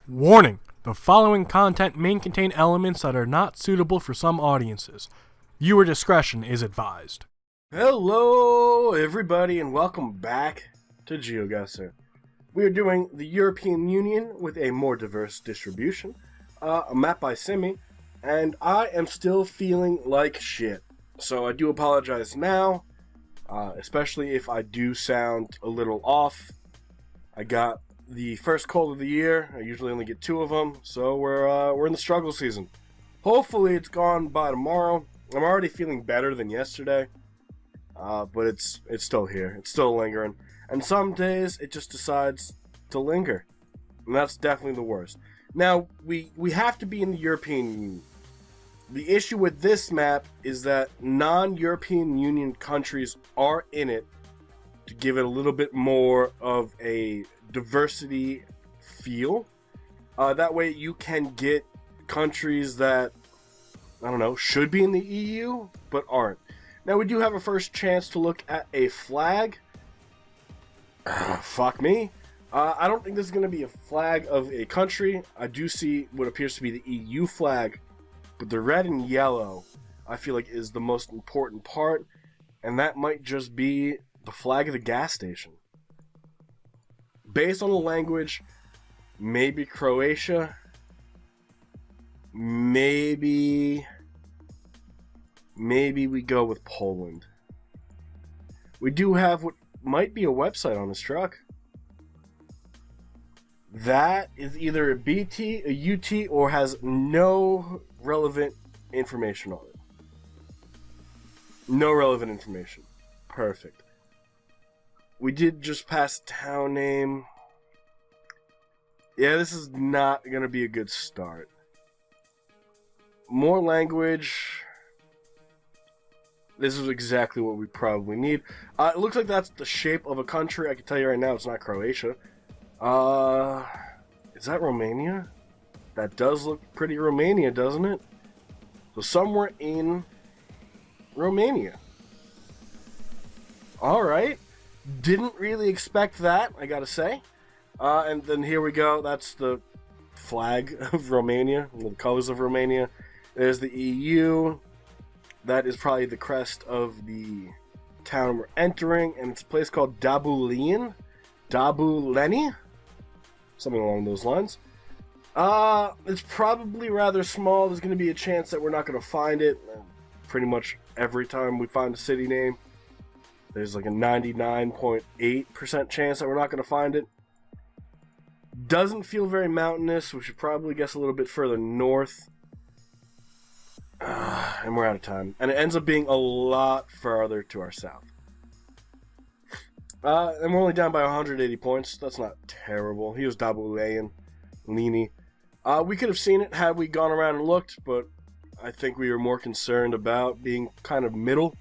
Warning! The following content may contain elements that are not suitable for some audiences. Viewer discretion is advised. Hello, everybody, and welcome back to Geoguessr. We are doing the European Union with a more diverse distribution, a map by Simi, and I am still feeling like shit. So I do apologize now, especially if I do sound a little off. I got the first cold of the year. I usually only get 2 of them, so we're in the struggle season. Hopefully it's gone by tomorrow. I'm already feeling better than yesterday, but it's still here. It's still lingering, and some days it just decides to linger, and that's definitely the worst. Now we have to be in the European Union. The issue with this map is that non-European Union countries are in it to give it a little bit more of a diversity feel. That way you can get countries that, I don't know, should be in the EU, but aren't. Now we do have a first chance to look at a flag. Fuck me. I don't think this is going to be a flag of a country. I do see what appears to be the EU flag, but the red and yellow, I feel like, is the most important part, and that might just be the flag of the gas station. Based on the language, maybe Croatia, maybe we go with Poland. We do have what might be a website on this truck. That is either a BT, a UT, or has no relevant information on it. No relevant information. Perfect. We did just pass town name. Yeah, this is not going to be a good start. More language. This is exactly what we probably need. It looks like that's the shape of a country. I can tell you right now it's not Croatia. Is that Romania? That does look pretty Romania, doesn't it? So somewhere in Romania. Alright. Didn't really expect that, I gotta say. And then here we go. That's the flag of Romania, the colors of Romania. There's the EU. That is probably the crest of the town we're entering, and it's a place called Dabuleni, something along those lines. It's probably rather small. There's going to be a chance that we're not going to find it. Pretty much every time we find a city name, there's like a 99.8% chance that we're not going to find it. Doesn't feel very mountainous. We should probably guess a little bit further north. And we're out of time. And it ends up being a lot farther to our south. And we're only down by 180 points. That's not terrible. He was Dabuleni. We could have seen it had we gone around and looked, but I think we were more concerned about being kind of middle.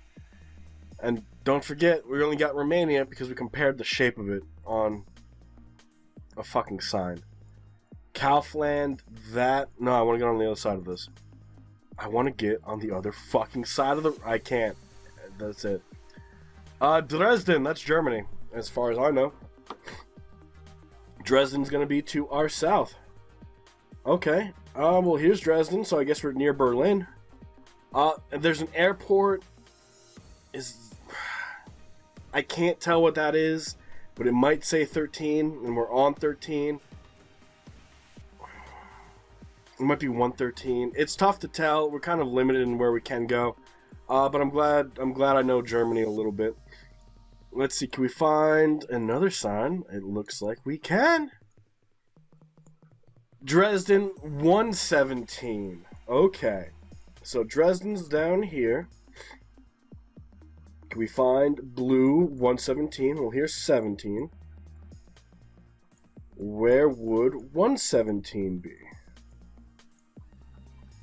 And don't forget, we only got Romania because we compared the shape of it on a fucking sign. Kaufland, that... No, I want to get on the other side of this. I want to get on the other fucking side of the... I can't. That's it. Dresden, that's Germany, as far as I know. Dresden's going to be to our south. Okay. Well, here's Dresden, so I guess we're near Berlin. There's an airport. I can't tell what that is, but it might say 13, and we're on 13. It might be 113. It's tough to tell. We're kind of limited in where we can go. But I'm glad I know Germany a little bit. Let's see, can we find another sign? It looks like we can. Dresden 117. Okay. So Dresden's down here. Can we find blue 117? Well, here's 17. Where would 117 be?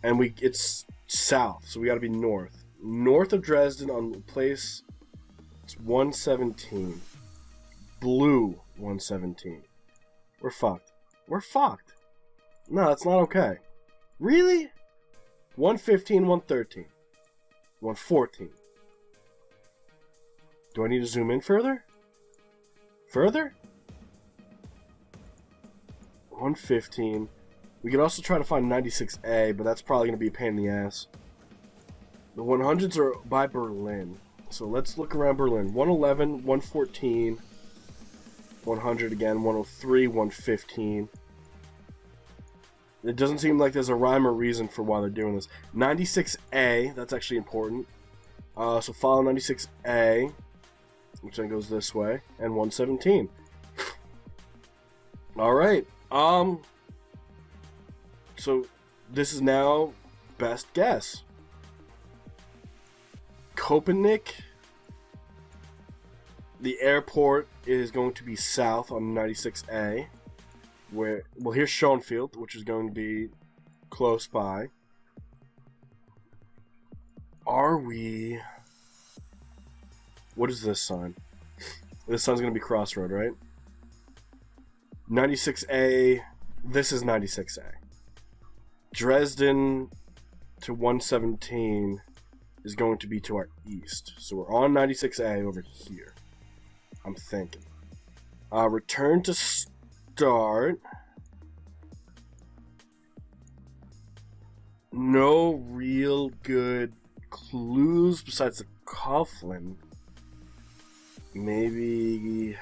And it's south, so we gotta be north. North of Dresden on the place, it's 117. Blue 117. We're fucked. We're fucked. No, that's not okay. Really? 115, 113. 114. Do I need to zoom in further? Further? 115. We could also try to find 96A, but that's probably going to be a pain in the ass. The 100s are by Berlin. So let's look around Berlin. 111, 114, 100 again, 103, 115. It doesn't seem like there's a rhyme or reason for why they're doing this. 96A, that's actually important. So follow 96A, which then goes this way, and 117. Alright, so this is now best guess. Copenhagen, the airport is going to be south on 96A. Where, well, here's Schoenfield, which is going to be close by. Are we... What is this sign? This sign's going to be Crossroad, right? 96A. This is 96A. Dresden to 117 is going to be to our east. So we're on 96A over here. I'm thinking. Return to start. No real good clues besides the Coughlin. Maybe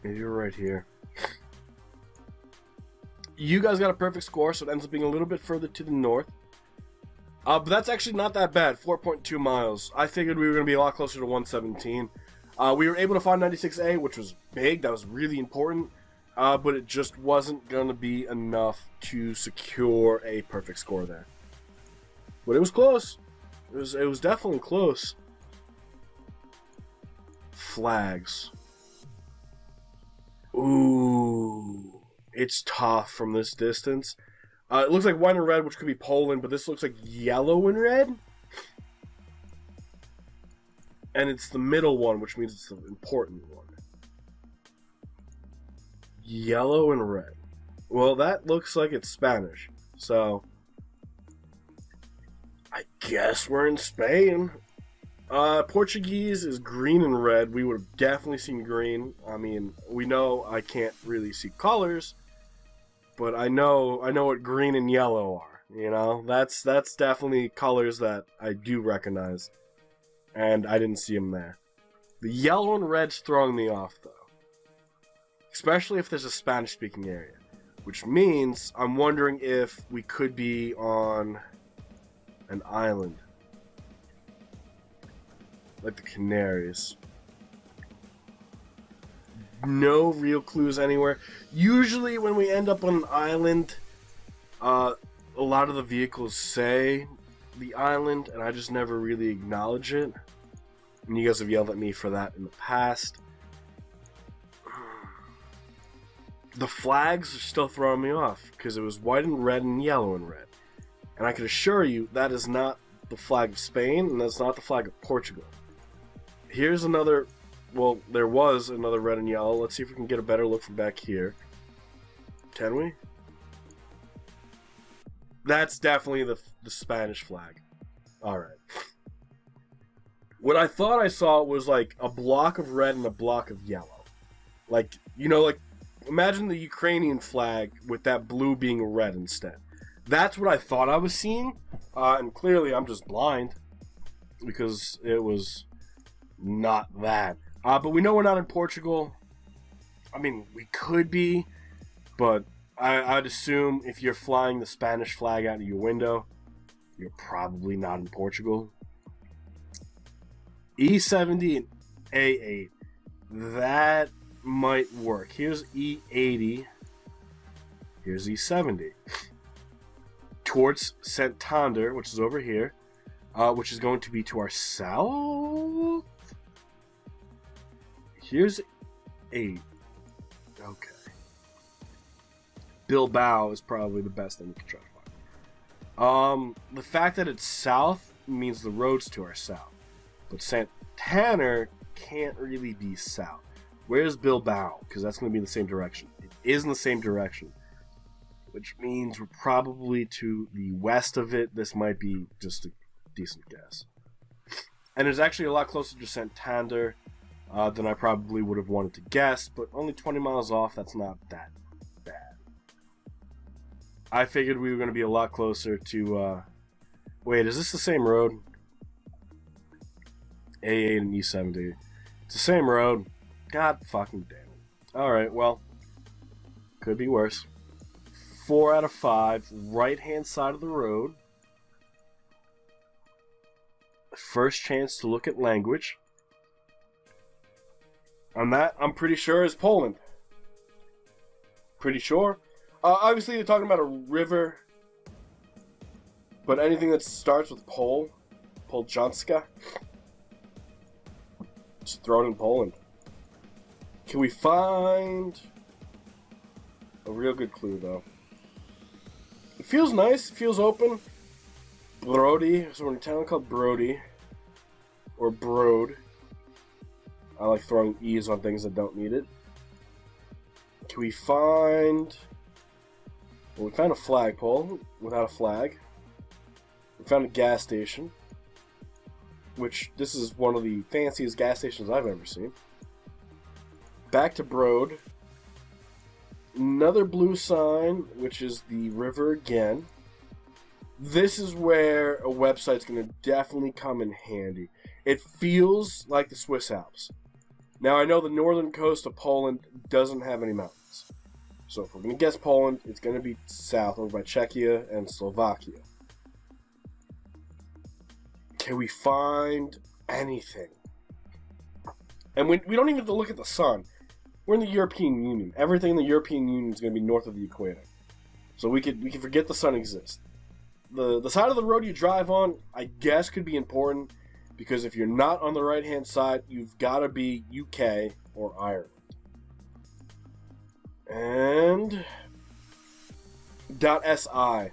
we're right here. You guys got a perfect score, so it ends up being a little bit further to the north. But that's actually not that bad. 4.2 miles. I figured we were going to be a lot closer to 117. We were able to find 96A, which was big. That was really important. But it just wasn't going to be enough to secure a perfect score there. But it was close. It was definitely close. Flags. Ooh. It's tough from this distance. It looks like white and red, which could be Poland, but this looks like yellow and red. And it's the middle one, which means it's the important one. Yellow and red. Well, that looks like it's Spanish. So, I guess we're in Spain. Portuguese is green and red. We would have definitely seen green. I mean, we know I can't really see colors, but I know what green and yellow are. You know, that's definitely colors that I do recognize, and I didn't see them there. The yellow and red's throwing me off, though, especially if there's a Spanish-speaking area, which means I'm wondering if we could be on an island. Like the Canaries. No real clues anywhere. Usually when we end up on an island, a lot of the vehicles say the island, and I just never really acknowledge it. And you guys have yelled at me for that in the past. The flags are still throwing me off, because it was white and red and yellow and red. And I can assure you, that is not the flag of Spain, and that's not the flag of Portugal. Here's another, well, there was another red and yellow. Let's see if we can get a better look from back here. Can we? That's definitely the Spanish flag. Alright. What I thought I saw was like a block of red and a block of yellow. Like, you know, like, imagine the Ukrainian flag with that blue being red instead. That's what I thought I was seeing. And clearly I'm just blind, because it was not that. But we know we're not in Portugal. I mean, we could be, but I'd assume if you're flying the Spanish flag out of your window, you're probably not in Portugal. E70 and A8. That might work. Here's E80. Here's E70. Towards Santander, which is over here, which is going to be to our south. Here's 8. Okay. Bilbao is probably the best thing we can try to find. The fact that it's south means the road's to our south. But Santander can't really be south. Where's Bilbao? Because that's going to be in the same direction. It is in the same direction, which means we're probably to the west of it. This might be just a decent guess. And it's actually a lot closer to Santander than I probably would have wanted to guess, but only 20 miles off, that's not that bad. I figured we were going to be a lot closer to, wait, is this the same road? A8 and E70. It's the same road. God fucking damn it. Alright, well, could be worse. 4 out of 5, right-hand side of the road. First chance to look at language. And that, I'm pretty sure, is Poland. Pretty sure. Obviously, they're talking about a river. But anything that starts with Pol, Poljanska, just throw it in Poland. Can we find a real good clue, though? It feels nice. It feels open. Brody. So we're in a town called Brody. Or Brode. I like throwing E's on things that don't need it. Can we find... Well, we found a flagpole without a flag. We found a gas station. Which, this is one of the fanciest gas stations I've ever seen. Back to Brode. Another blue sign, which is the river again. This is where a website's going to definitely come in handy. It feels like the Swiss Alps. Now, I know the northern coast of Poland doesn't have any mountains. So if we're going to guess Poland, it's going to be south, over by Czechia and Slovakia. Can we find anything? And we don't even have to look at the sun. We're in the European Union. Everything in the European Union is going to be north of the equator. So we can forget the sun exists. The side of the road you drive on, I guess, could be important. Because if you're not on the right-hand side, you've got to be UK or Ireland. And... .SI.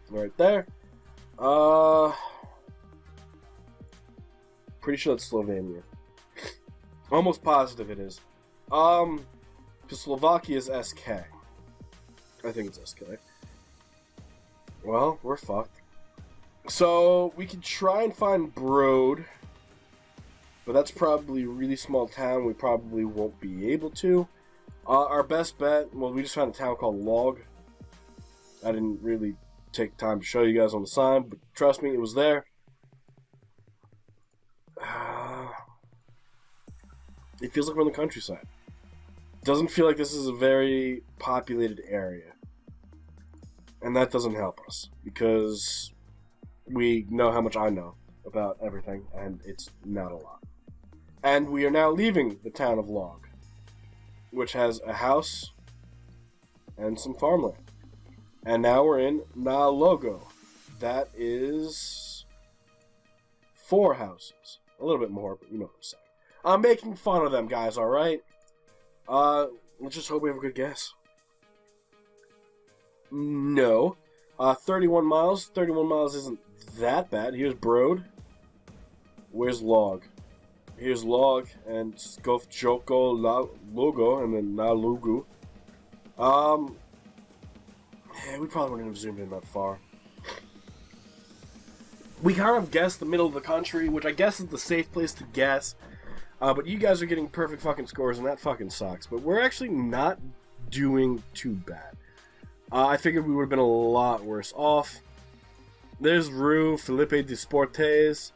Right there. Pretty sure that's Slovenia. Almost positive it is. Because Slovakia is SK. I think it's SK. Well, we're fucked. So, we could try and find Brode. But that's probably a really small town. We probably won't be able to. Our best bet, well, we just found a town called Log. I didn't really take time to show you guys on the sign, but trust me, it was there. It feels like we're in the countryside. Doesn't feel like this is a very populated area. And that doesn't help us, because we know how much I know about everything, and it's not a lot. And we are now leaving the town of Log, which has a house and some farmland. And now we're in Nalogo. That is 4 houses. A little bit more, but you know what I'm saying. I'm making fun of them guys, alright? Let's just hope we have a good guess. No. 31 miles. 31 miles isn't that bad. Here's Brode. Where's Log? Here's Log and Skofjoko Logo and then Nalugu. We probably wouldn't have zoomed in that far. We kind of guessed the middle of the country, which I guess is the safe place to guess. But you guys are getting perfect fucking scores, and that fucking sucks. But we're actually not doing too bad. I figured we would have been a lot worse off. There's Rue, Felipe de Sportes.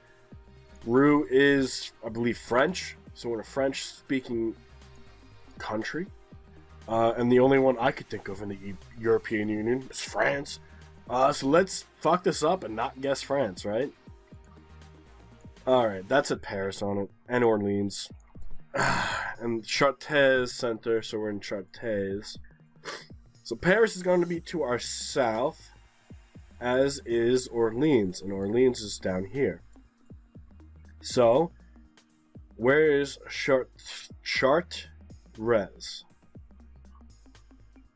Rue is, I believe, French. So we're in a French-speaking country. And the only one I could think of in the European Union is France. So let's fuck this up and not guess France, right? Alright, that's at Paris on it. And Orleans. And Chartres Center, so we're in Chartres. So Paris is going to be to our south, as is Orleans. And Orleans is down here. So, where is Chartres?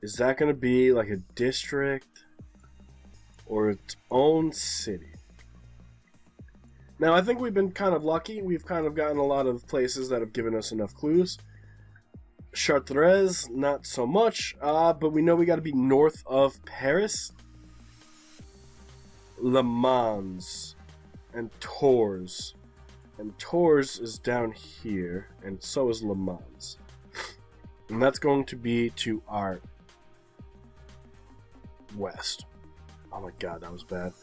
Is that going to be like a district or its own city? Now, I think we've been kind of lucky. We've kind of gotten a lot of places that have given us enough clues. Chartres, not so much, but we know we got to be north of Paris. Le Mans and Tours. And Tours is down here, and so is Le Mans. And that's going to be to our west. Oh my god, that was bad.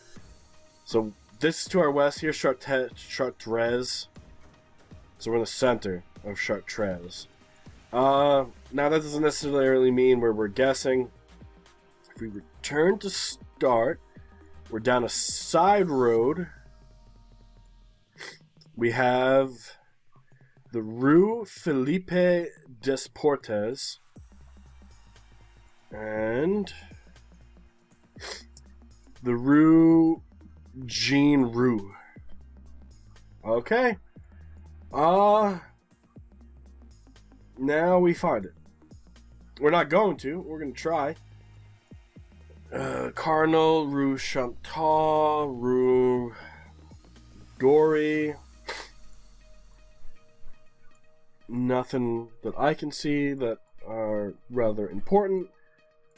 So this is to our west. Here's Chartres. So we're in the center of Chartres. Now that doesn't necessarily mean where we're guessing. If we return to start, we're down a side road. We have the Rue Felipe Desportes and the Rue Jean Rue. Okay. Now we find it. We're not going to. We're going to try. Cardinal, Rue Chantal, Rue Dory. Nothing that I can see that are rather important.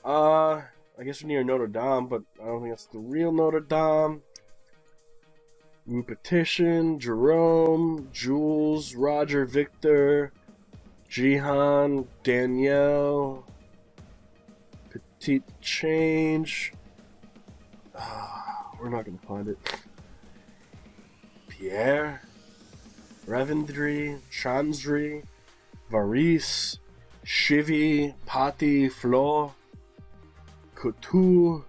I guess we're near Notre Dame, but I don't think that's the real Notre Dame. Rue Petition, Jerome, Jules, Roger, Victor, Jihan, Danielle, Petite Change. We're not going to find it. Pierre, Revendry, Chansry, Varis, Chivy, Patti, Flo, Couture.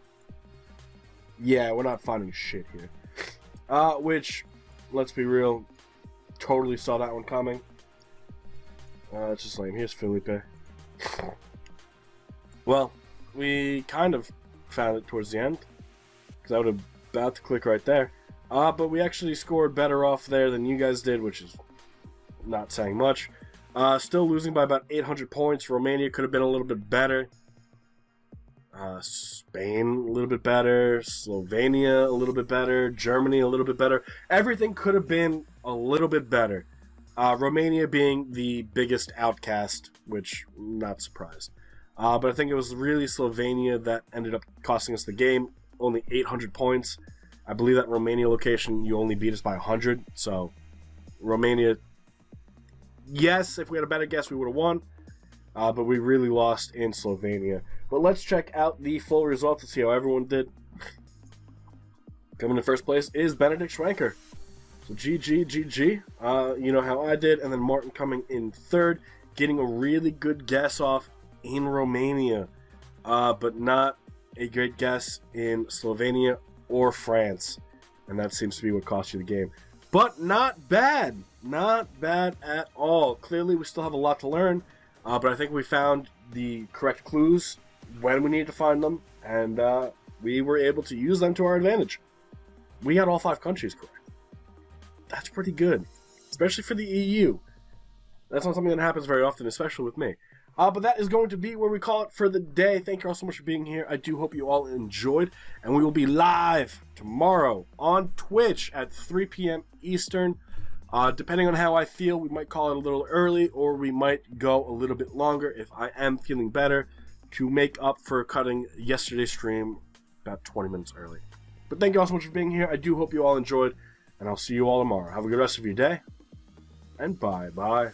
Yeah, we're not finding shit here. Which, let's be real, totally saw that one coming. It's just lame. Here's Felipe. Well, we kind of found it towards the end, because I would have about to click right there. But we actually scored better off there than you guys did, which is not saying much. Still losing by about 800 points. Romania could have been a little bit better. Spain a little bit better. Slovenia a little bit better. Germany a little bit better. Everything could have been a little bit better. Romania being the biggest outcast, which I'm not surprised. But I think it was really Slovenia that ended up costing us the game. Only 800 points. I believe that Romania location, you only beat us by 100. So, Romania, yes, if we had a better guess, we would have won. But we really lost in Slovenia. But let's check out the full results to see how everyone did. Coming in first place is Benedict Schwenker. So GG. You know how I did. And then Martin coming in third, getting a really good guess off in Romania. But not a great guess in Slovenia or France. And that seems to be what cost you the game. But not bad. Not bad at all. Clearly, we still have a lot to learn. But I think we found the correct clues when we needed to find them. And we were able to use them to our advantage. We got all 5 countries correct. That's pretty good. Especially for the EU. That's not something that happens very often, especially with me. But that is going to be where we call it for the day. Thank you all so much for being here. I do hope you all enjoyed. And we will be live tomorrow on Twitch at 3 p.m. Eastern. Depending on how I feel, we might call it a little early, or we might go a little bit longer if I am feeling better, to make up for cutting yesterday's stream about 20 minutes early. But thank you all so much for being here. I do hope you all enjoyed, and I'll see you all tomorrow. Have a good rest of your day, and bye-bye.